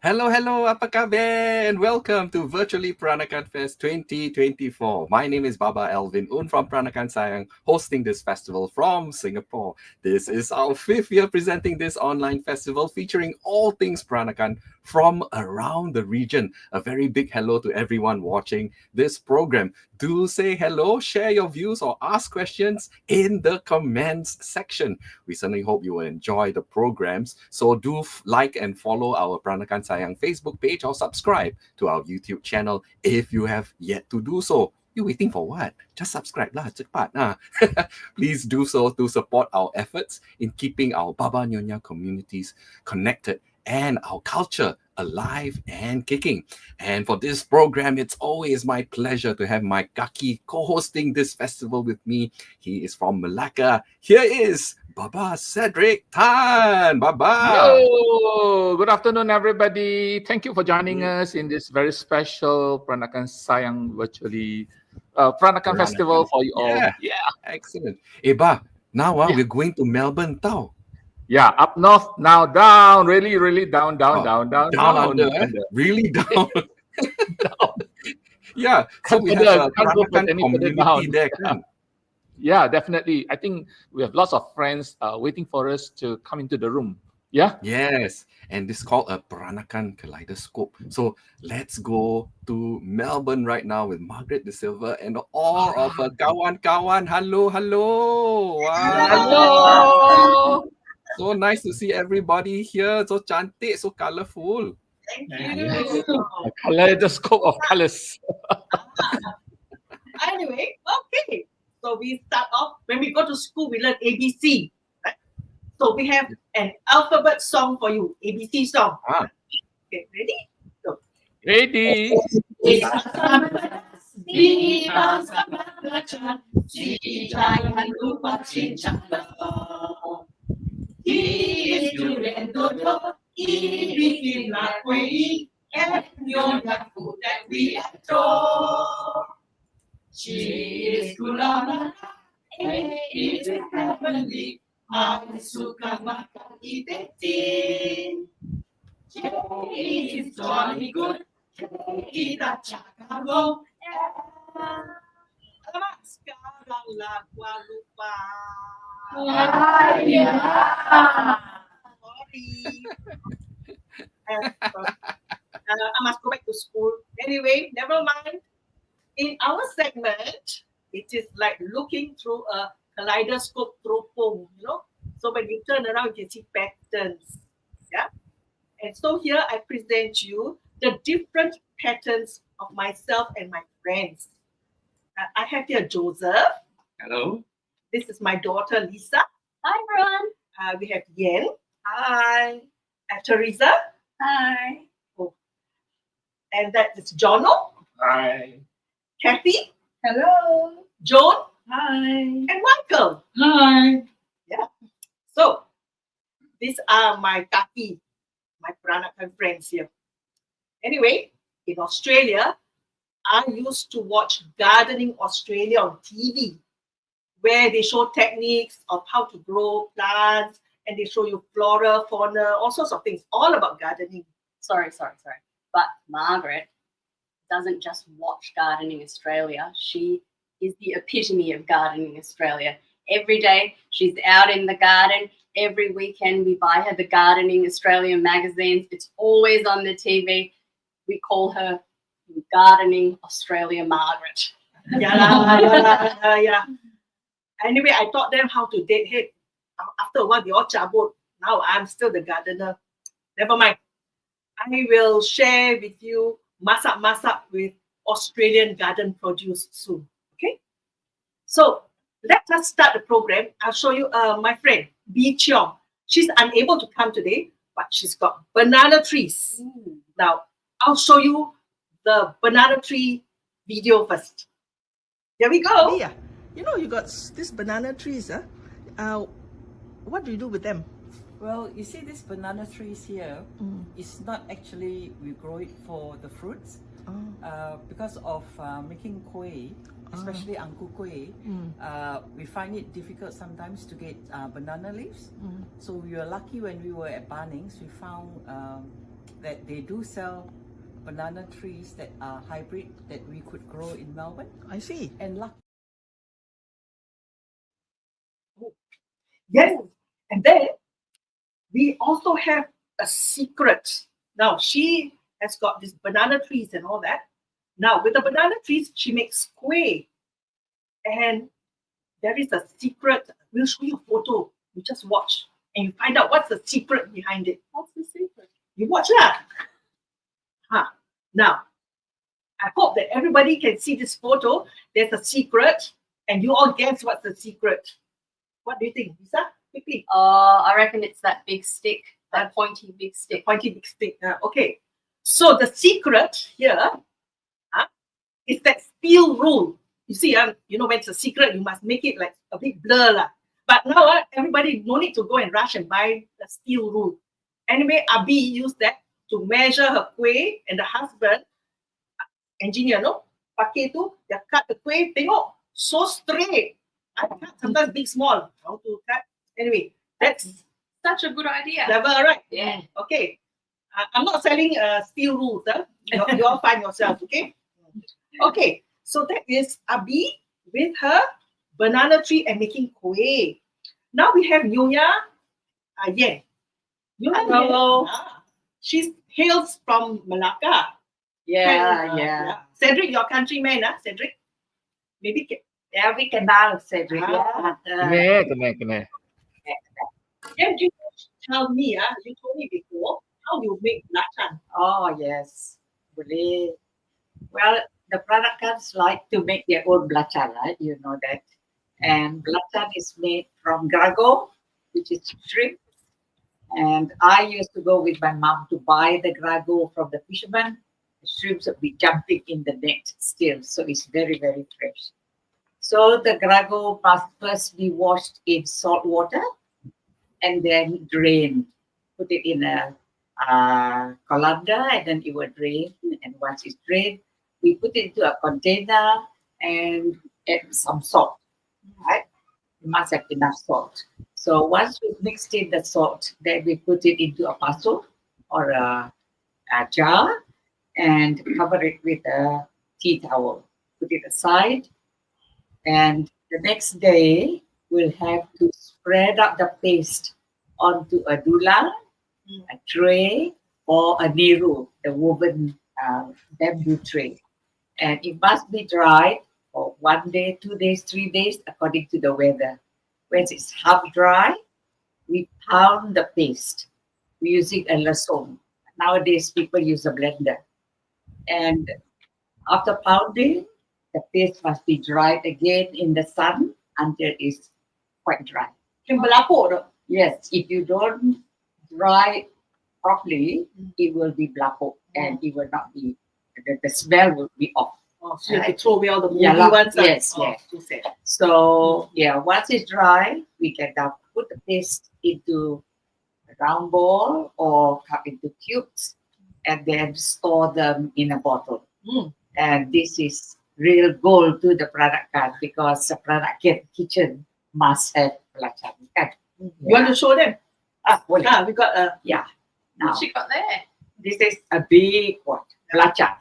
Hello, apa khabar? And welcome to Virtually Peranakan Fest 2024. My name is Baba Alvin Un from Peranakan Sayang, hosting this festival from Singapore. This is our 5th year presenting this online festival featuring all things Peranakan from around the region. A very big hello to everyone watching this program. Do say hello, share your views, or ask questions in the comments section. We certainly hope you will enjoy the programs. So do like and follow our Peranakan Sayang Facebook page or subscribe to our YouTube channel if you have yet to do so. You waiting for what? Just subscribe lah, cepat lah. Please do so to support our efforts in keeping our Baba Nyonya communities connected and our culture alive and kicking. And for this program, it's always my pleasure to have my kaki co-hosting this festival with me. He is from Melaka. Here is Baba Cedric Tan. Baba. Hello. Good afternoon, everybody. Thank you for joining us in this very special Peranakan Sayang virtually Peranakan Festival for you all. Yeah. Excellent. Ba, now we're going to Melbourne, tau. Yeah, up north, now down, really down under. Really down. Down. Yeah, so we have a Peranakan community there. Yeah, definitely. I think we have lots of friends waiting for us to come into the room. Yeah? Yes, and this is called a Peranakan Kaleidoscope. So let's go to Melbourne right now with Margaret De Silva and all of her kawan-kawan. Hello. Wow. Hello. So nice to see everybody here. So cantik, so colorful. Thank you. A kaleidoscope of colors. Anyway, okay. So we start off, when we go to school, we learn ABC. Right? So we have an alphabet song for you, ABC song. Okay, ready? Go. Ready. Jangan lupa cincang. Is durian dodo, bikin lakui, and Nyonya food that we adore. She is gula it is heavenly. I suka makan itik. She is jolly good. Kita cakap sekarang lupa. Sorry. I must go back to school. Anyway, never mind. In our segment, it is like looking through a kaleidoscope teropong, So when you turn around, you can see patterns. Yeah. And so here I present you the different patterns of myself and my friends. I have here Joseph. Hello. This is my daughter, Lisa. Hi, everyone. We have Yen. Hi. Teresa. Hi. Oh. And that is Jono. Hi. Kathy. Hello. Joan. Hi. And Michael. Hi. Yeah. So, these are my kaki, my Peranakan friends here. Anyway, in Australia, I used to watch Gardening Australia on TV, where they show techniques of how to grow plants, and they show you flora, fauna, all sorts of things, all about gardening. Sorry. But Margaret doesn't just watch Gardening Australia. She is the epitome of Gardening Australia. Every day she's out in the garden. Every weekend we buy her the Gardening Australia magazines. It's always on the TV. We call her Gardening Australia Margaret. Yeah. Anyway, I taught them how to date head. After a while, they all chabot. Now I'm still the gardener. Never mind. I will share with you masak with Australian garden produce soon. Okay? So let us start the program. I'll show you my friend, Bee Cheong. She's unable to come today, but she's got banana trees. Now, I'll show you the banana tree video first. Here we go. Yeah, you know, you got these banana trees, what do you do with them? Well, you see these banana trees here, it's not actually we grow it for the fruits. Because of making kueh, especially angku kueh, we find it difficult sometimes to get banana leaves. So we were lucky when we were at Bunnings, we found that they do sell banana trees that are hybrid that we could grow in Melbourne. I see. And lucky. Yes, and then we also have a secret. Now, she has got these banana trees and all that. Now, with the banana trees, she makes kueh. And there is a secret. We'll show you a photo. You just watch and you find out what's the secret behind it. What's the secret? You watch that. Now, I hope that everybody can see this photo. There's a secret, and you all guess what's the secret. What do you think, Lisa? Quickly. I reckon it's that big stick, that pointy big stick. Pointy big stick. Okay. So the secret here is that steel rule. You see, you know, when it's a secret, you must make it like a bit blur. But now, everybody no need to go and rush and buy the steel rule. Anyway, Abi used that to measure her kueh, and the husband, engineer, no? Pakai tu, dia cut the kueh, tengok, so straight. I cut sometimes big, small. How to cut? Anyway, that's Such a good idea. clever, right? Yeah. Okay. I'm not selling steel rules. You all find yourself, okay? Okay. So that is Abi with her banana tree and making kueh. Now we have Nyonya Yen. Nyonya Hello. Yen, she hails from Malacca. Yeah. Cedric, your countryman, Cedric? Maybe Yeah, we can now, Cedric. Kena. Can you tell me, you told me before, how you make belacan? Oh, yes. Boleh. Well, the Peranakans like to make their own belacan, right? You know that. And belacan is made from grago, which is shrimp. And I used to go with my mom to buy the grago from the fisherman. The shrimps would be jumping in the net still, so it's very, very fresh. So the grago must first be washed in salt water and then drained. Put it in a colander and then it will drain. And once it's drained, we put it into a container and add some salt. Right? You must have enough salt. So once we've mixed in the salt, then we put it into a parcel or a jar and cover it with a tea towel. Put it aside. And the next day, we'll have to spread out the paste onto a dulang, a tray, or a niru, the woven bamboo tray. And it must be dried for 1 day, 2 days, 3 days, according to the weather. When it's half dry, we pound the paste. We're using a lasong. Nowadays, people use a blender. And after pounding, the paste must be dried again in the sun until it's quite dry. Can berlapuk. Yes, if you don't dry properly, it will be blapuk and it will not be, the smell will be off. Oh, so you have to throw away all the Yeah, moldy ones. yes, Oh, yes. too sad. So, yeah, once it's dry, we can now put the paste into a round ball or cut into cubes and then store them in a bottle. And this is real gold to the Peranakan because the Peranakan kitchen must have belacan. You want to show them? Boleh. We got a Now, What you got there? this is a big one, belacan.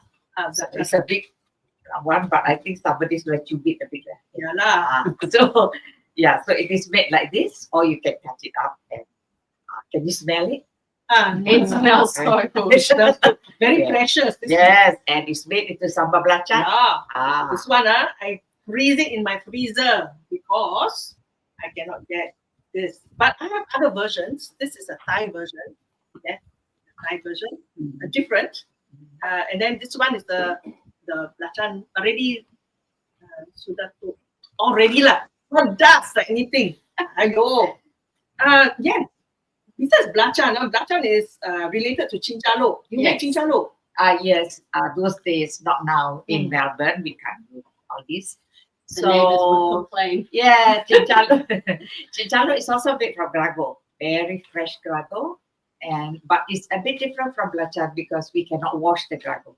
so It's a big one, but I think somebody's going to chew it a bit. yeah lah. So, yeah, so it is made like this, or you can cut it up. And can you smell it? It smells so good. It smells good. Very Yeah. precious. This Yes, and it's made into sambal belacan. Yeah. This one, I freeze it in my freezer because I cannot get this. But I have other versions. This is a Thai version. Yeah, Thai version, different. And then this one is the belacan already. Sudah tu already lah. Not dust like anything. Ayo. Yeah. Besides belacan, belacan is related to chincalo. You make Yes. chincalo. Yes, those days, not now in Melbourne, we can't do all this. The neighbors would So, complain. yeah, chincalo. Chincalo is also made from grago, very fresh grago, but it's a bit different from belacan because we cannot wash the grago.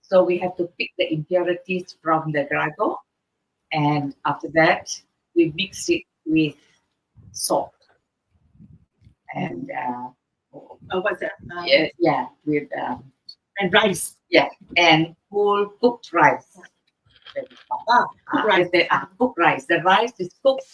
So we have to pick the impurities from the grago, and after that we mix it with salt and What's that? with And rice. and whole cooked rice. Cooked rice. Cooked rice. The rice is cooked.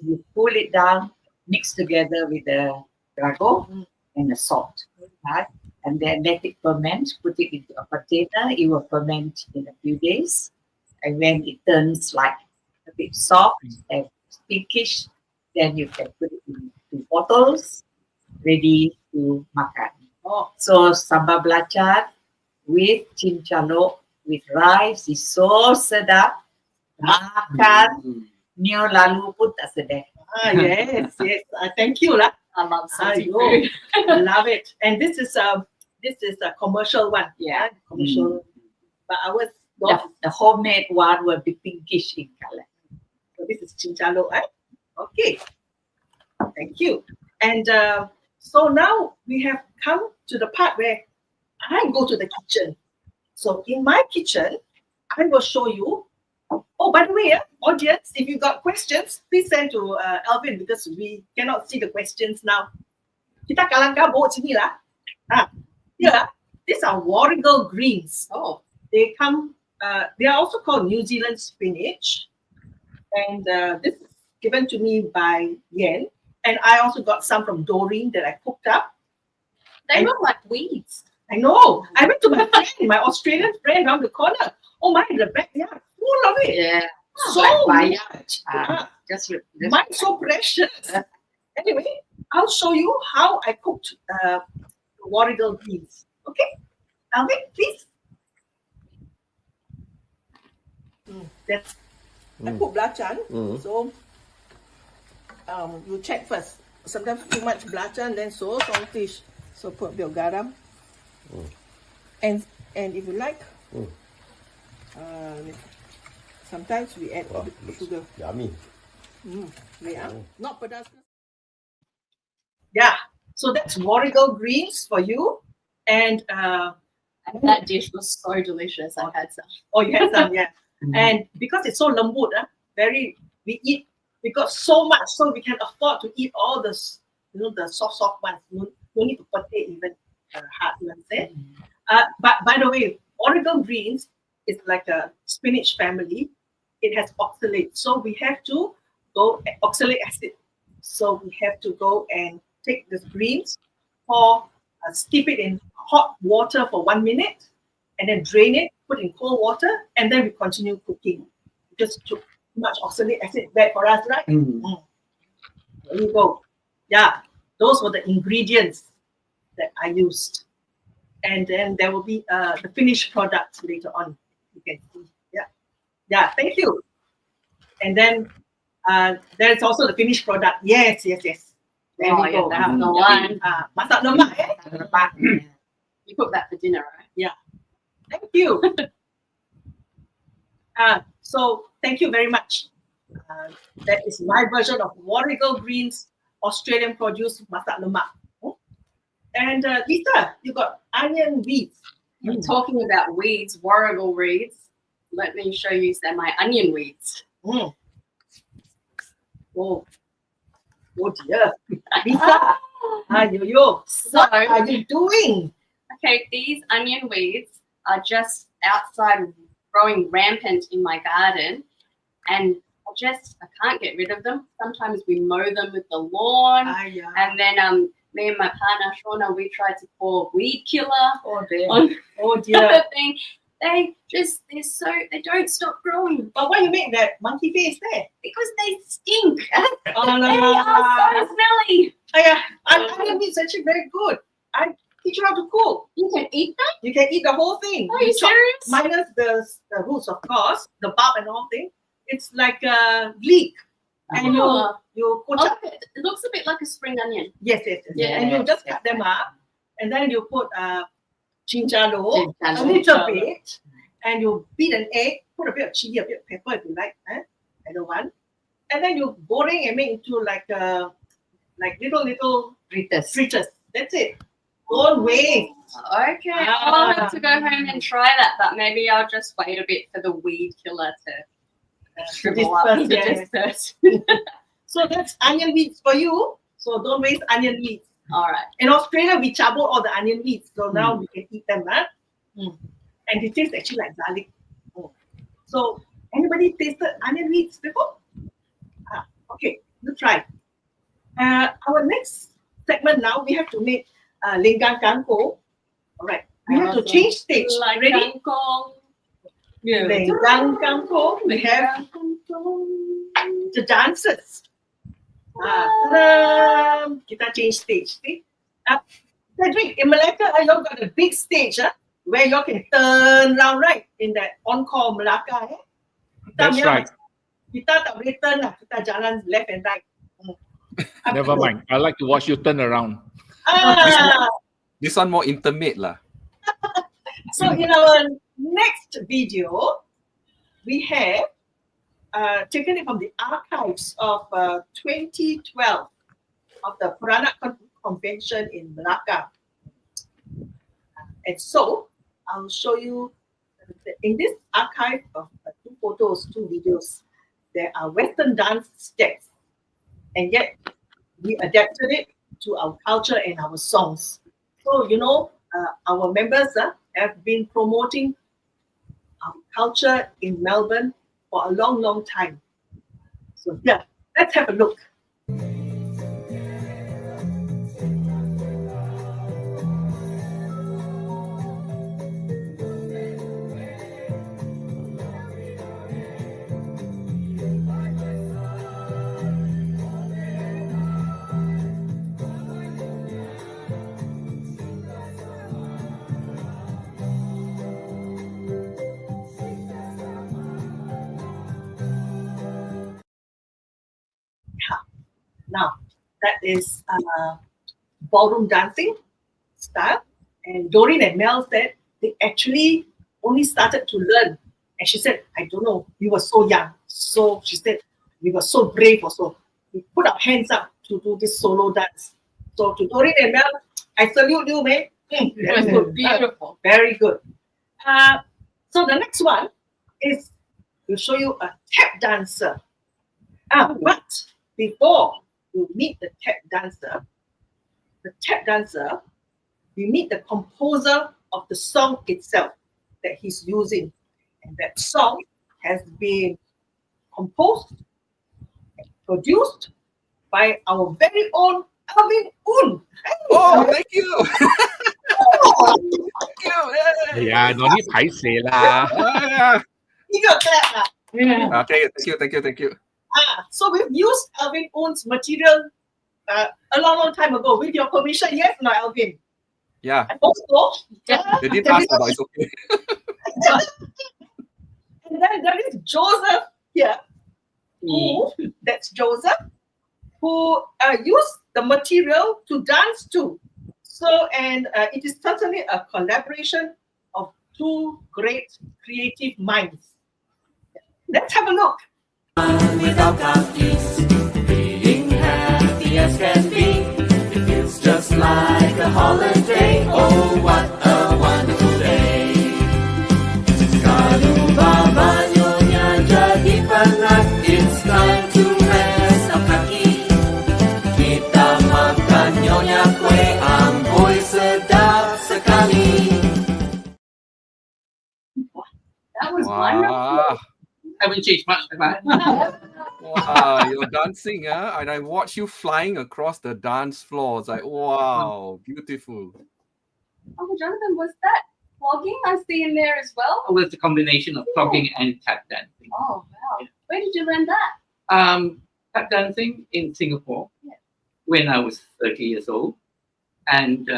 You pull it down, mix together with the grago and the salt, right? And then let it ferment. Put it into a container. It will ferment in a few days, and when it turns like a bit soft and pinkish, then you can put it into bottles, ready to makan. Oh, So sambal belacan with cincalo with rice is so sedap. Makan nyo lalu pun tak sedap. yes. Thank you lah. I love salty Ayo, food. I love it. And this is a commercial one. Yeah. Commercial. But ours, The homemade one will be pinkish in color. so this is chincalo, eh? Okay. Thank you. And so now we have come to the part where I go to the kitchen. So in my kitchen, I will show you. Oh, by the way, audience, if you got questions, please send to Alvin because we cannot see the questions now. Kita kalangkah bawa sini lah. Yeah, these are warrigal greens. Oh, They come. They are also called New Zealand spinach, and this is given to me by Yen. And I also got some from Doreen that I cooked up. they look like weeds. I know. I went to my friend, my Australian friend around the corner. Oh my, the backyard full of it. Yeah. So Like much. Just Mine's so precious. Anyway, I'll show you how I cooked warrigal greens. Okay, Alvin, please. That's I put belacan. So you check first. Sometimes too much belacan, then so saltish. So put a bit of garam. And if you like, sometimes we add a bit of sugar. Yummy. Yeah. Not pedas. yeah. So that's warrigal greens for you. And And that dish was so delicious. I had some. oh, you had some, yeah. And because it's so lembut, we got so much, so we can afford to eat all this, the soft ones. No need to put it even hard, you understand? But by the way, warrigal greens is like a spinach family. It has oxalate, so we have to go oxalic acid. So we have to go and take the greens, steep it in hot water for 1 minute, and then drain it, put in cold water, and then we continue cooking. Just too much oxalic acid bad for us, right? There you go. Yeah, those were the ingredients that I used. And then there will be the finished product later on. You can see. Yeah, thank you. And then there's also the finished product. Yes. There Oh, we yeah, go. that's the one. Masak lemak, eh? You cook that for dinner, right? Thank you. So thank you very much. That is my version of warrigal greens, Australian produce masak lemak. And Lisa, you got onion weeds. You're talking about weeds, warrigal weeds. Let me show you some of my onion weeds. Oh dear. Lisa, yo. So, What are you doing? okay, these onion weeds are just outside growing rampant in my garden, and I can't get rid of them. Sometimes we mow them with the lawn, and then me and my partner Shauna, we tried to pour weed killer Oh dear. on Oh the dear. thing. They don't stop growing But why you make that monkey face there? because they stink. Oh They no. are so smelly. Onion weeds are actually very good. I teach you how to cook. You can eat them? You can eat the whole thing. Are you chop- serious? Minus the roots, of course, the bulb and all thing. It's like leek. and you put up. Okay, it looks a bit like a spring onion. Yes. Yeah. And you just cut them up, and then you put chinchalo, a Chinchalo. little bit, and you beat an egg, put a bit of chili, a bit of pepper if you like, either one, and then you goreng and make into like little fritters. That's it. Don't waste. Okay, I'll have to go home and try that, but maybe I'll just wait a bit for the weed killer to shrivel up disperse, to yes. disperse. So that's onion weeds for you. So don't waste onion weeds. All right. In Australia, we chabble all the onion weeds, so now we can eat them. And it tastes actually like garlic. So anybody tasted onion weeds before? Okay, you try. Our next segment now, we have to make linggang kangkong. All right, we have to change stage. Like Ready? kangkong. Linggang kangkong. We have the dancers. Ta-da! Kita change stage. See? Cedric, in Malacca, you got a big stage where you can turn round, right? In that Encore Malacca. That's right. Kita tak boleh turn lah. Kita jalan left and right. Never mind. I like to watch you turn around. This one more intimate lah. So in our next video, we have taken it from the archives of 2012 of the Peranakan Convention in Belacan. And so I'll show you in this archive of 2 photos, 2 videos, there are Western dance steps, and yet we adapted it to our culture and our songs. So, our members have been promoting our culture in Melbourne for a long, long time. So, yeah, let's have a look. Now, that is ballroom dancing style. And Doreen and Mel said they actually only started to learn. And she said, I don't know, we were so young. So she said, we were so brave also. We put our hands up to do this solo dance. So to Doreen and Mel, I salute you, man. That's good. Beautiful. Very good. So the next one is, we'll show you a tap dancer. But before you meet the tap dancer, you meet the composer of the song itself that he's using. And that song has been composed and produced by our very own Alvin Un. Oh, thank you. Thank you. Yeah, no need paise lah. You got clap lah. Yeah. Okay, thank you. So we've used Alvin Un's material a long time ago. With your permission, yes, no, Alvin? Yeah, I hope so. Yeah. they didn't ask, but it's okay. And then there is Joseph here. That's Joseph, who used the material to dance to. So, and it is certainly a collaboration of 2 great creative minds. Let's have a look. Without cookies, being happy as can be. It feels just like a holiday. Oh, what a wonderful day. Kalau baba nyonya jadi penat, it's time to rest our kaki. Kita makan nyonya kue amboi sedap sekali. That was wonderful. Haven't changed much, have I? Wow, you're dancing, and I watch you flying across the dance floor. It's like, wow, beautiful. Oh, Jonathan, was that clogging I see in there as well? It was a combination of clogging and tap dancing. Oh, wow. Where did you learn that? Tap dancing in Singapore when I was 30 years old, and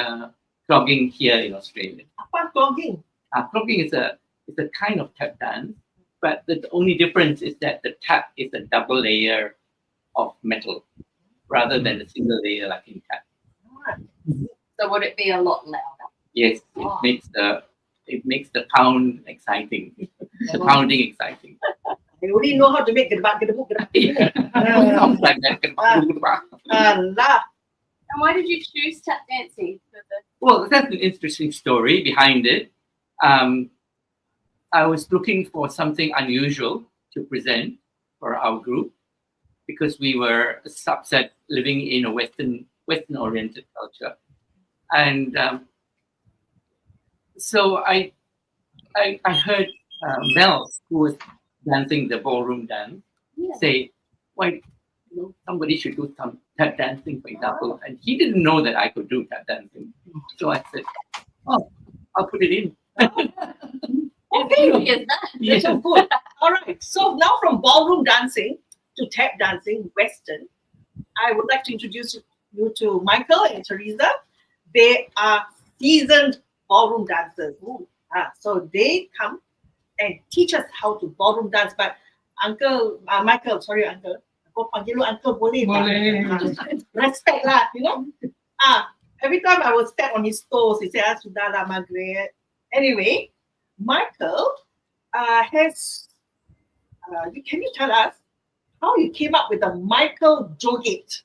clogging here in Australia. Apa clogging? Clogging is a kind of tap dance, but the only difference is that the tap is a double layer of metal rather than a single layer like in cat. So would it be a lot louder? Yes, it makes the pound exciting, the pounding exciting. I only know how to make gedebak-gedebuk. Yeah, it sounds like that. Allah. And why did you choose tap dancing? Well, that's an interesting story behind it. I was looking for something unusual to present for our group because we were a subset living in a Western-oriented culture, and so I heard Mel, who was dancing the ballroom dance, say, "Why, somebody should do some tap dancing, for example." And he didn't know that I could do tap dancing, so I said, "Oh, I'll put it in." Okay, is that? That's so good. All right. So now from ballroom dancing to tap dancing, Western, I would like to introduce you to Michael and Teresa. They are seasoned ballroom dancers. So they come and teach us how to ballroom dance. But Uncle Michael, sorry Uncle, aku panggil lu Uncle boleh? Respect lah, you know. Every time I would step on his toes, he said, "Sudah lah, Margaret." Anyway, Michael has. Can you tell us how you came up with the Michael Joget?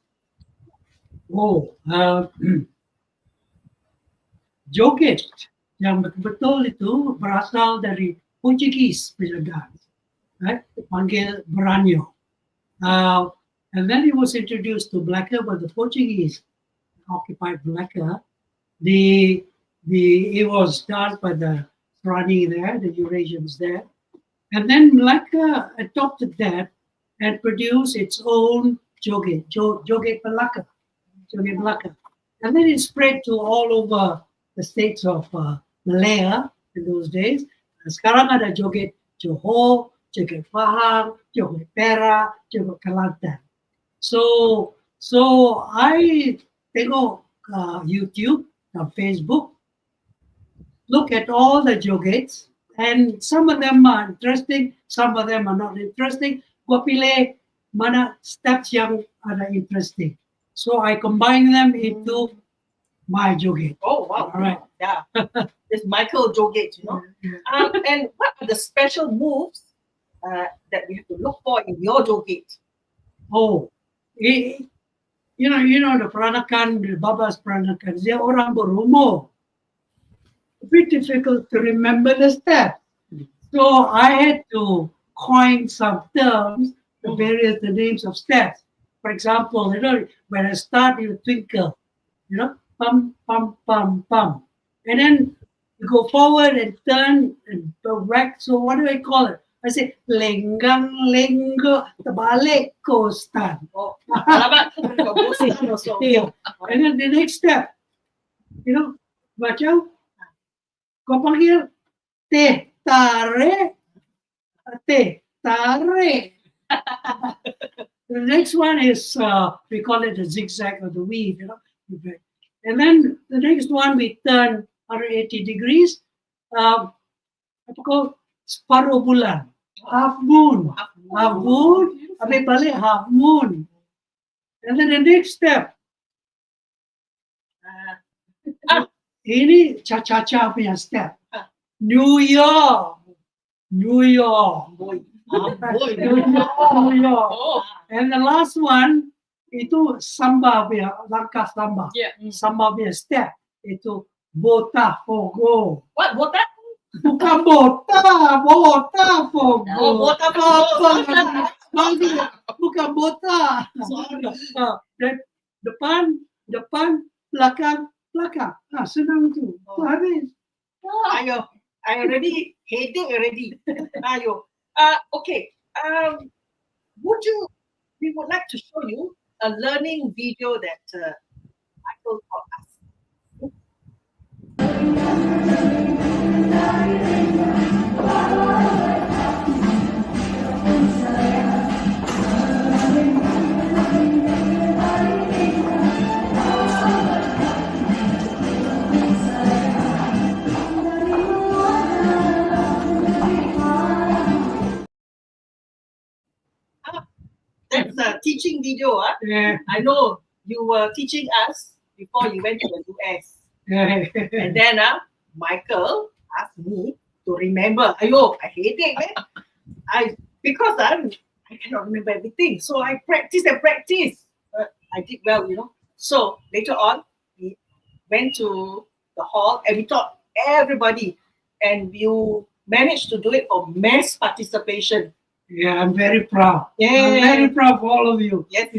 Joget yang betul-betul itu berasal dari Portugese punya dance, right? Panggil Beranyo. And then it was introduced to Malacca by the Portuguese occupied Malacca. It was danced by the Rani there, the Eurasians there. And then Malacca adopted that and produced its own joget, joget Malacca. And then it spread to all over the states of Malaya in those days. Sekarang ada joget Johor, joget Pahang, joget Perak, joget Kelantan. So I tengok YouTube and Facebook, look at all the jogets, and some of them are interesting, some of them are not interesting. Gua pilih mana steps yang ada interesting. So I combine them into my joget. Oh wow! All right. Yeah, this Michael Joget, you know. And what are the special moves that we have to look for in your joget? You know the Peranakan, the Baba's Peranakan, dia orang berumur. A bit difficult to remember the steps. So I had to coin some terms to various the names of steps. For example, when I start, you twinkle, pum, pum, pum, pum. And then you go forward and turn and back. So what do I call it? I say, lenggang, lenggo, terbalik, kostan. And then the next step, macam kau panggil teh tarik. The next one is we call it the zigzag or the weave, And then the next one we turn 180 degrees. Apa called separuh bulan, half moon, habis balik half moon. And then the next step. Ini cha-cha-cha punya step. New York. New York. And the last one itu samba punya langkah samba. Samba punya step itu Botafogo. What bota? Bukan Botafogo. Bukan bota. Depan, belakang. Senang tu. Habis. Ayo, I already heading already. Ayo. Okay. We would like to show you a learning video that Michael taught us. That's teaching teaching video. Yeah. I know you were teaching us before you went to the US. Yeah. And then Michael asked me to remember. Ayo, I hate it, man. Because I cannot remember everything. So I practice and practice. I did well, you know. So later on, we went to the hall and we taught everybody. And you managed to do it for mass participation. Yeah, I'm very proud. Yeah. I'm very proud of all of you. Yes.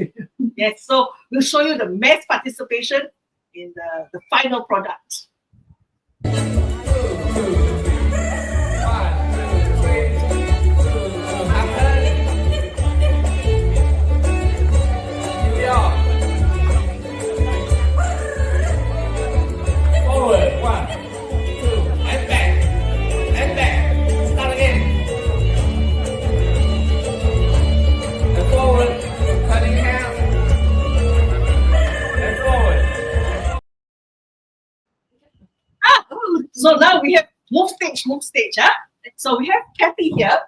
Yes. So we'll show you the mass participation in the final product. Forward, 1, 2, and back, and back. Start again. And forward, cutting half, and forward. So now we have move stage. Huh? So we have Kathy here.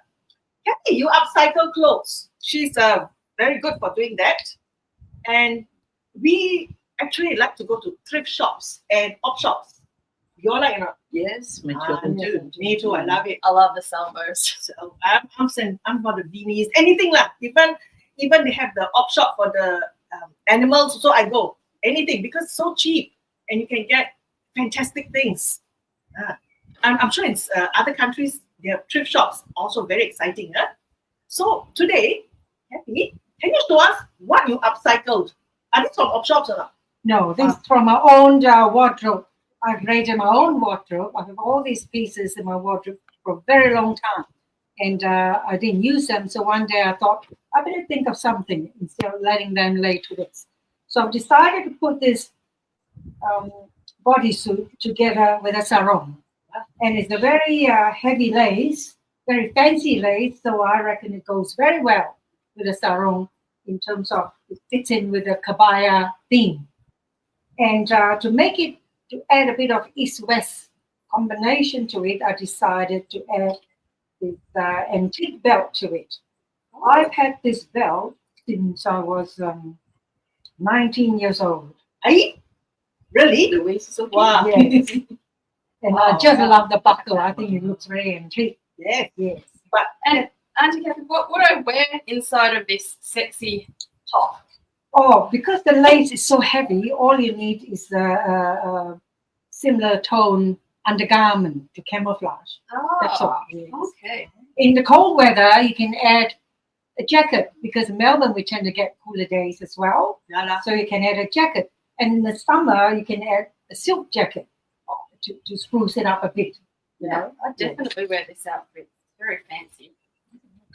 Kathy, you upcycle clothes. She's very good for doing that. And we actually like to go to thrift shops and op shops. You're like, you know? Yes, my children do. Me too. I love it. I love the salvos. So I'm for the beanies, anything lah. Even they have the op shop for the animals. So I go anything because it's so cheap and you can get fantastic things. I'm sure in other countries they have thrift shops, also very exciting. So today, Kathy, can you show us what you upcycled? Are these from op shops or not? No, this is from my own wardrobe. I've created my own wardrobe. I have all these pieces in my wardrobe for a very long time. And I didn't use them. So one day I thought, I better think of something instead of letting them lay to this. So I've decided to put this bodysuit together with a sarong. And it's a very heavy lace, very fancy lace. So I reckon it goes very well with a sarong in terms of it fits in with the kabaya theme. And to add a bit of East-West combination to it, I decided to add this antique belt to it. I've had this belt since I was 19 years old. Aye? Really? The waist is okay. Wow. Yes. And Wow. I just love the buckle. I think it looks very antique. Yes. Yes. And Auntie Kathy, what would I wear inside of this sexy top? Oh, because the lace is so heavy, all you need is a similar tone undergarment to camouflage. That's all. Yes. Okay. In the cold weather, you can add a jacket because in Melbourne we tend to get cooler days as well. Yeah. So you can add a jacket. And in the summer, you can add a silk jacket to spruce it up a bit. You know? I definitely wear this outfit. It's very fancy.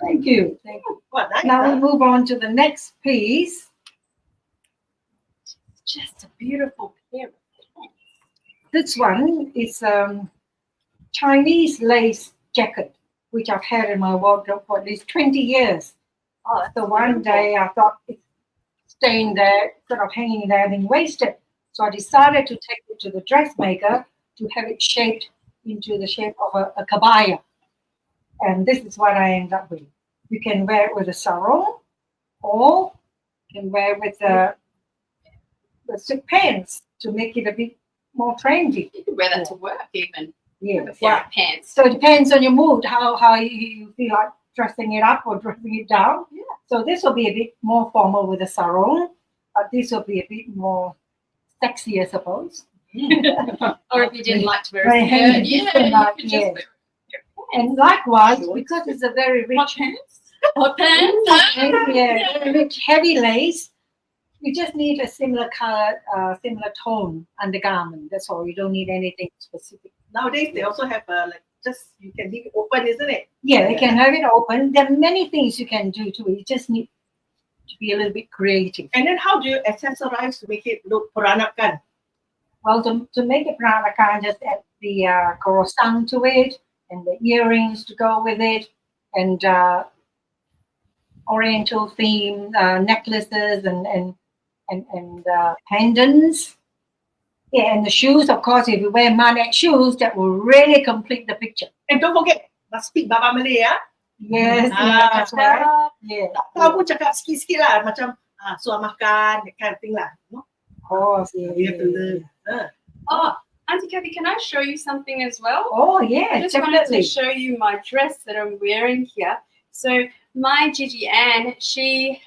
Thank you. Thank you. What, nice, Now huh? we move on to the next piece. Just a beautiful pair of pants. This one is Chinese lace jacket, which I've had in my wardrobe for at least 20 years. Oh, that's So one day I thought it's staying there, sort of hanging there, being wasted. So I decided to take it to the dressmaker to have it shaped into the shape of a kabaya. And this is what I end up with. You can wear it with a sarong, or you can wear it with the silk pants to make it a bit more trendy. You could wear that to work even. Yes. With a pair of pants. So it depends on your mood, how you feel like dressing it up or dressing it down. Yeah. So this will be a bit more formal with a sarong, but this will be a bit more sexy, I suppose. Or if you didn't like to wear Very a skirt, heavy, you different, could just yes. wear And likewise, because it's a very hot rich, pants. Hot pants. yeah, very rich, heavy lace, you just need a similar color, similar tone undergarment. That's all. You don't need anything specific. Nowadays they also have just you can leave it open, isn't it? Yeah, you can have it open. There are many things you can do to it. You just need to be a little bit creative. And then how do you accessorize to make it look Peranakan? Well, to make it Peranakan, just add the croissant to it and the earrings to go with it, and oriental theme necklaces and pendants. Yeah, and the shoes, of course, if you wear magnet shoes, that will really complete the picture. And don't forget, must speak Baba Malay, ya. Yes, Ah, that's right. Yeah. Kamu cakap sikit-sikit lah, macam suah makan, that kind of thing lah. You know? Oh, You have to learn. Oh, Auntie Kathy, can I show you something as well? Oh, I yeah, just wanted to definitely. show you my dress that I'm wearing here. So my Gigi Ann, she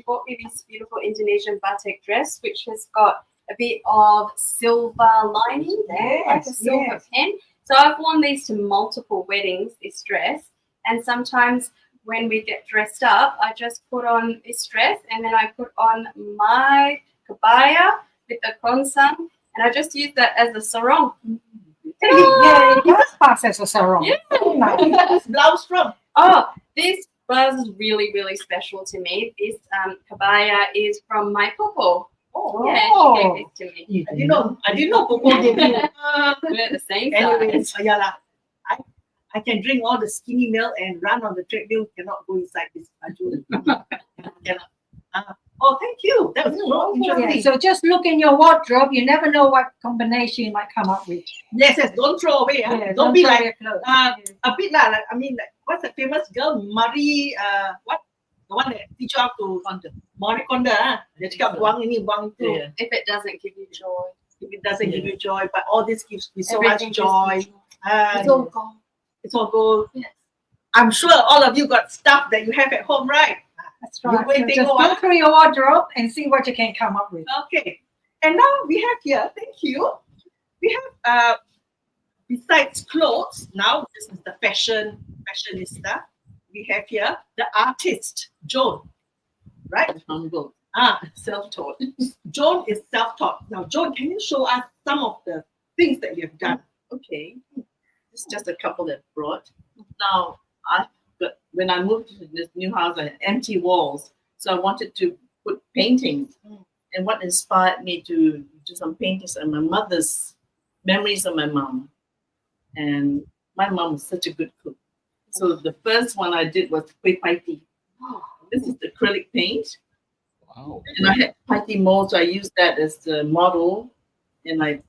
bought me this beautiful Indonesian batik dress, which has got a bit of silver lining there, like a Yes, silver yes. pen. So I've worn these to multiple weddings, this dress. And sometimes when we get dressed up, I just put on this dress and then I put on my kebaya with the konsang, and I just use that as a sarong. Yeah, it does pass as a sarong. Yeah. Where do you get this blouse from? Oh, this blouse is really, really special to me. This kebaya is from my popo. Oh, Yeah, she gave this to me. I didn't know Popo gave you. We're the same Anyways, size. yeah lah. I can drink all the skinny milk and run on the treadmill. Cannot go inside this baju. Cannot. Oh, thank you. That was so interesting. Yeah, so just look in your wardrobe. You never know what combination you might come up with. Yes, don't throw away. Yeah, Don't be throw like your clothes. a bit lah. Like, I mean, like, what's the famous girl, Marie? What? The one that teach you how to Marie Kondo. Dia cakap buang ini, buang tu. Yeah. If it doesn't give you joy. If it doesn't give you joy, but all this gives me so Everything much gives joy. me joy. It's all gone. It's all gold. Yes. I'm sure all of you got stuff that you have at home, right? That's You right. go and So take just a go while. through your wardrobe and see what you can come up with. Okay. And now we have here, thank you. We have besides clothes, now this is the fashionista. We have here the artist, Joan. Right? Humble. Self-taught. Joan is self-taught. Now, Joan, can you show us some of the things that you have done? Okay. This is just a couple that brought. Now, when I moved to this new house, I had empty walls. So I wanted to put paintings. And what inspired me to do some paintings are my mother's memories of my mom. And my mom was such a good cook. So the first one I did was kueh pie tea. This is the acrylic paint. Wow. And I had pie tea mold, so I used that as the model. And it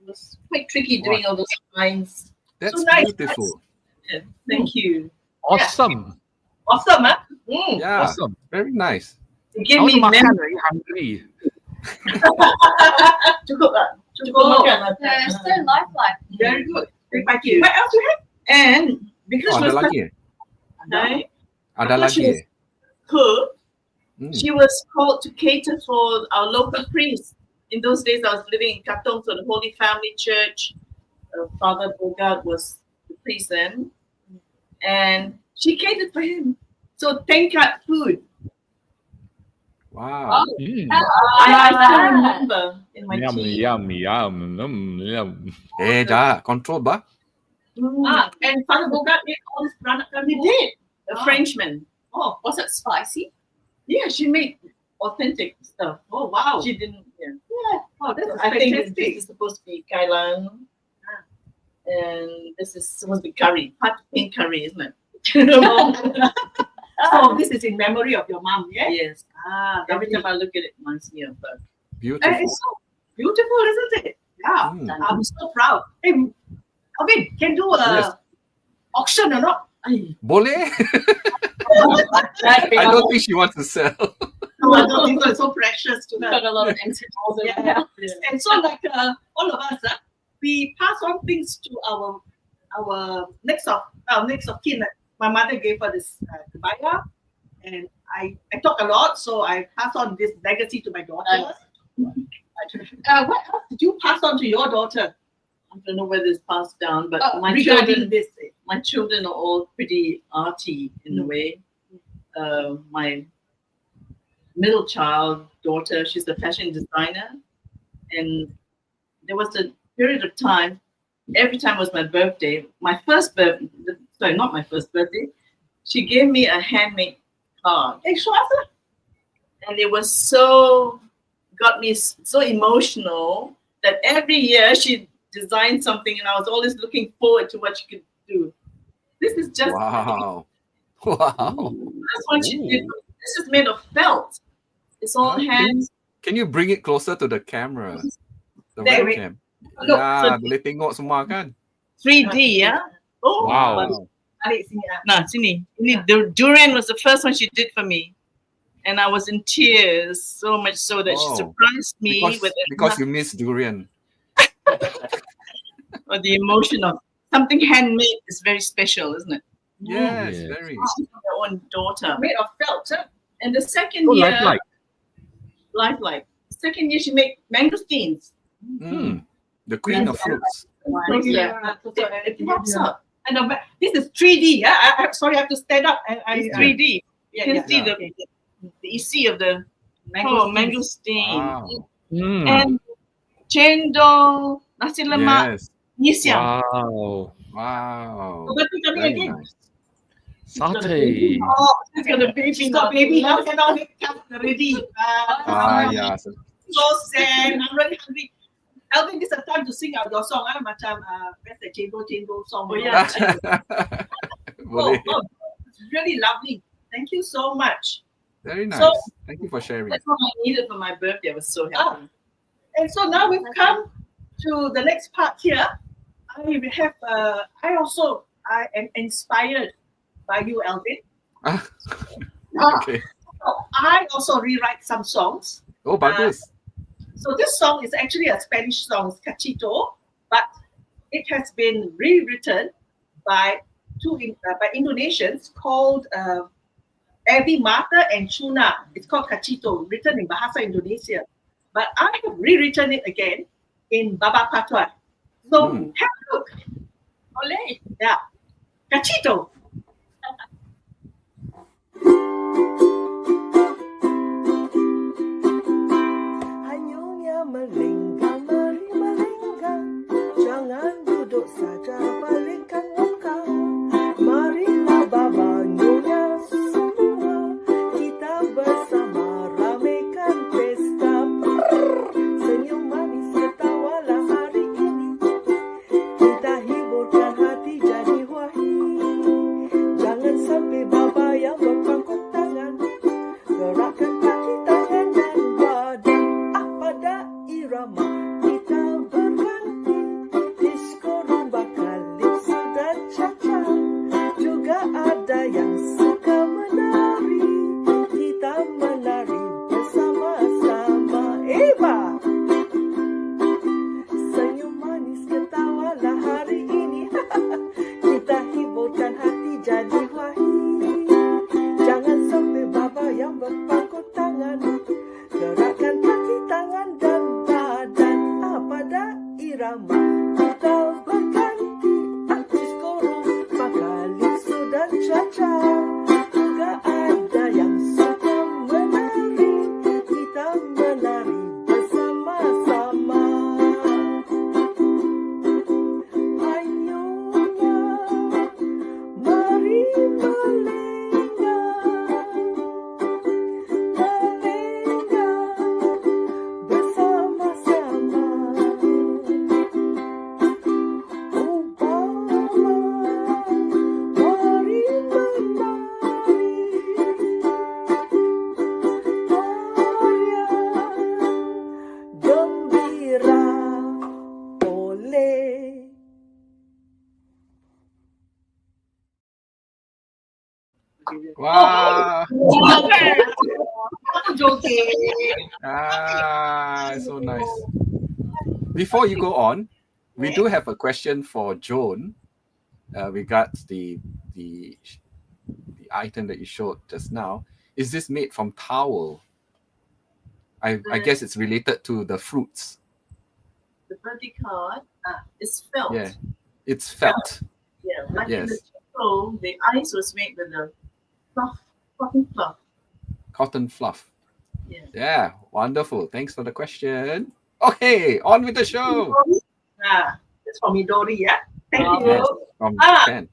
was quite tricky doing all those lines. That's So nice. beautiful. Yeah, thank you. Awesome. Awesome, huh? Yeah, Awesome. very nice. It I gave want me to makan, memory. very hungry. Cukup tak? Cukup makan lah. Yeah, so lifelike. Very good. Thank you. What else you have? And because Oh, she ada was lagi? right, Ada Because she lagi? was cook, Hmm. she was called to cater for our local priests. In those days, I was living in Katong, so the Holy Family Church. Father Bogart was the priest then. And she catered for him. So tingkat food. Wow. Hmm. I still remember in my Yum, tea. yum, yum, yum. Jah, control bah. And Father Bogart made all this Peranakan He food. did. A Frenchman. Oh, Was it spicy? Yeah, she made authentic stuff. oh wow. She didn't. Yeah. Oh, that's I think fantastic. this is supposed to be kailan. And this is supposed to be curry. Hot pink curry, isn't it? So this is in memory of your mom, yeah? Yes. Every Lovely. time I look at it, it reminds me of her. Beautiful. It's so beautiful, isn't it? Yeah. Hmm. I'm so proud. Hey, Alvin, can do a Yes. auction or not? Boleh? I don't think she wants to sell. No, I don't think so. It's so precious to her. Got a lot of empty balls over Yeah. there. And so, like all of us, we pass on things to our next of kin. Like, my mother gave her this kebaya, and I talk a lot, so I pass on this legacy to my daughter. What else did you pass on to your daughter? I don't know whether it's passed down, but my regarding children, this? my children are all pretty arty in a way. My middle child daughter, she's a fashion designer, and there was a period of time. Every time was my birthday. My first birthday, sorry, not my first birthday. She gave me a handmade card. Hey, show us. And it was got me so emotional that every year she designed something, and I was always looking forward to what she could do. This is just Wow. Wow. that's what she did. This is made of felt. It's all hands. Can you bring it closer to the camera? The There, webcam. Look, Ya, boleh tengok semua kan? 3D, yeah. Oh, Wow. Tarik sini. Nah, sini. Ini the durian was the first one she did for me, and I was in tears, so much so that she Oh, surprised me because you miss durian. or the emotion of something handmade is very special, isn't it? Yes, Yes. very. She's my own daughter, made of felt. Huh? And the second Oh, year, lifelike. Second year, she made mangosteens. The queen of fruits. It pops up. And this is 3D. Yeah, sorry, I have to stand up. I 3D. You can see the EC of the mangosteen. Wow. And chendol, nasi lemak, Yes. mee siam. Wow. But we coming Very again. nice. Satay. Oh, she's got a baby. She's got baby. Now cannot wake up already. Yeah. So sad. I'm really hungry. Alvin, this is a time to sing out your song. Macam where's the chendol song? Oh yeah. Boleh. It's really lovely. Thank you so much. Very nice. So, Thank you for sharing. That's what I needed for my birthday. I was so happy. And so now we've come to the next part here. I am inspired by you, Alvin. Okay. So I also rewrite some songs. Oh, bagus. So this song is actually a Spanish song, it's Cachito, but it has been rewritten by by Indonesians called Evi Mata and Chuna. It's called Cachito, written in Bahasa Indonesia. But I have rewritten it again in Baba Patois. So have a look. Olé. Yeah. Cachito. Hanyunya melenggang, mari melenggang. Jangan duduk saja, balikkan muka. Marilah baba nyonya semua. Kita bersama ramaikan pesta. Senyum manis ketawalah hari ini. Kita hiburkan hati jadi wahid. Jangan sampai baba yang berpangkut tangan. Gerakkan kaki tangan dan badan. Pada irama kita berganti. Disko rumba kalipso dan cha-cha. Juga ada yang suka menari. Kita menari bersama-sama. Eba! Senyum manis ketawalah hari ini. Kita hiburkan hati jadi wahid. Jangan sampai baba yang berpangkut tangan. Gerakkan kaki tangan dan badan. Pada irama kita berganti. Disko rumba kalipso dan cha-cha. Juga ada yang suka menari. Kita menari bersama-sama. Hanyunya mari melenggang. Melenggang bersama-sama. Umpama mari menari. Tarian gembira oleh. Wow. Joking. So nice. Before you go on, we do have a question for Joan regards the item that you showed just now. Is this made from towel? I guess it's related to the fruits. The birthday card is felt. Yeah, it's felt. Yeah, like in Yes. the chapel, the ice was made with the fluff, cotton fluff. Cotton fluff. Yeah. Yeah, wonderful. Thanks for the question. Okay, on with the show. That's from Midori, yeah? Thank you. Yes, from Japan.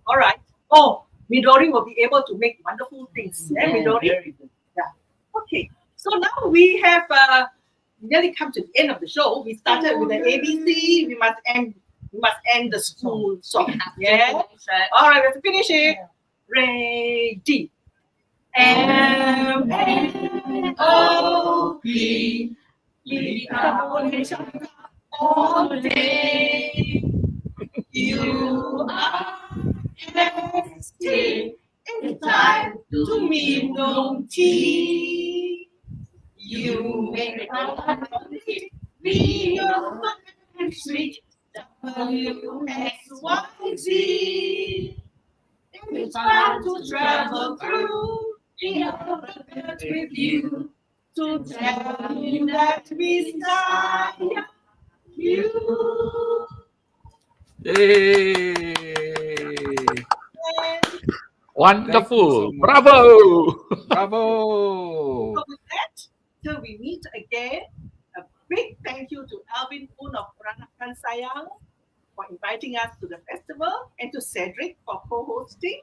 All right. Oh, Midori will be able to make wonderful things. Yeah, Midori? Very good. Yeah. Okay. So now we have nearly come to the end of the show. We started with the ABC. We must end the school song. Yeah. All right, let's finish it. Ready. M-A-O-P. All day. You are next. It's time to to minum tea. You make my life be your and sweet. WXYZ. It's fun to travel through the orbit with you. To tell you that we desire you. Yay! Wonderful. much. Bravo. Bravo! So with that, till we meet again, a big thank you to Alvin Un of Peranakan Sayang for inviting us to the festival, and to Cedric for co-hosting.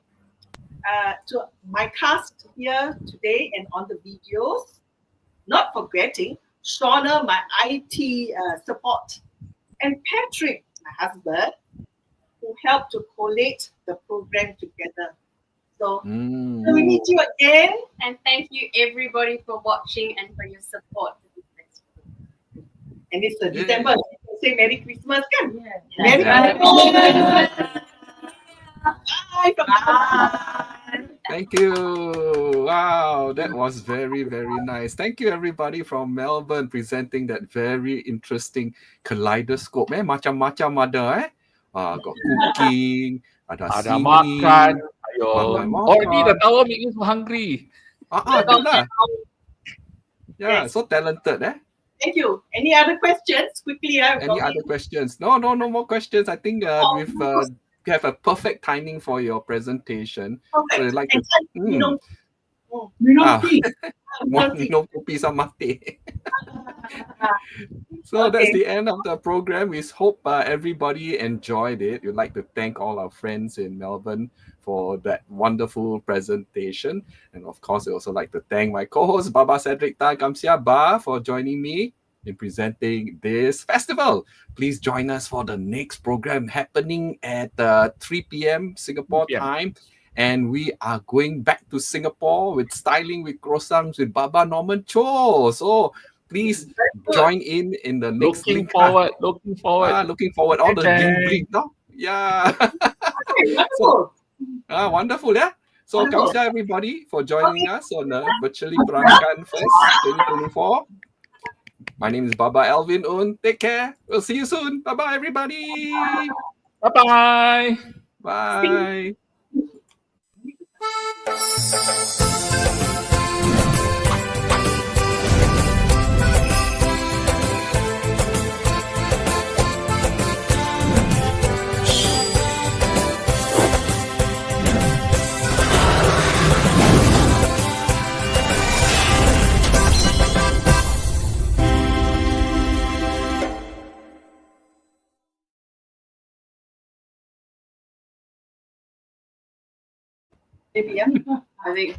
To my cast here today and on the videos, not forgetting Shauna, my IT support, and Patrick, my husband, who helped to collate the program together. So, till we meet you again. And thank you everybody for watching and for your support. And it's December. Say Merry Christmas, kan? Merry Christmas. Bye. Thank you. Wow, that was very, very nice. Thank you, everybody from Melbourne, presenting that very interesting kaleidoscope. Macam-macam ada, got cooking, ada Makan. singing, Ayo. makan. Already the tower make me so hungry. Itulah. Yeah, so talented, Thank you. Any other questions? Quickly, Any other questions? No more questions. I think we've we have a perfect timing for your presentation. Perfect. So I'd like to Minum kopi sama teh. So that's the end of the program. We hope everybody enjoyed it. We'd like to thank all our friends in Melbourne for that wonderful presentation. And of course, I also like to thank my co-host, Baba Cedric Tan Kamsia Ba, for joining me in presenting this festival. Please join us for the next program happening at 3 p.m. Singapore time. And we are going back to Singapore with Styling with Croissants with Baba Norman Cho. So please join in the next Looking link. forward. Looking forward. All the link, no? Yeah. So, wonderful, yeah? So, kamsahamnida everybody for joining us on the Virtually Peranakan Fest 2024. My name is Baba Alvin Un. Take care. We'll see you soon. Bye-bye, everybody. Bye-bye. Bye. Maybe, I think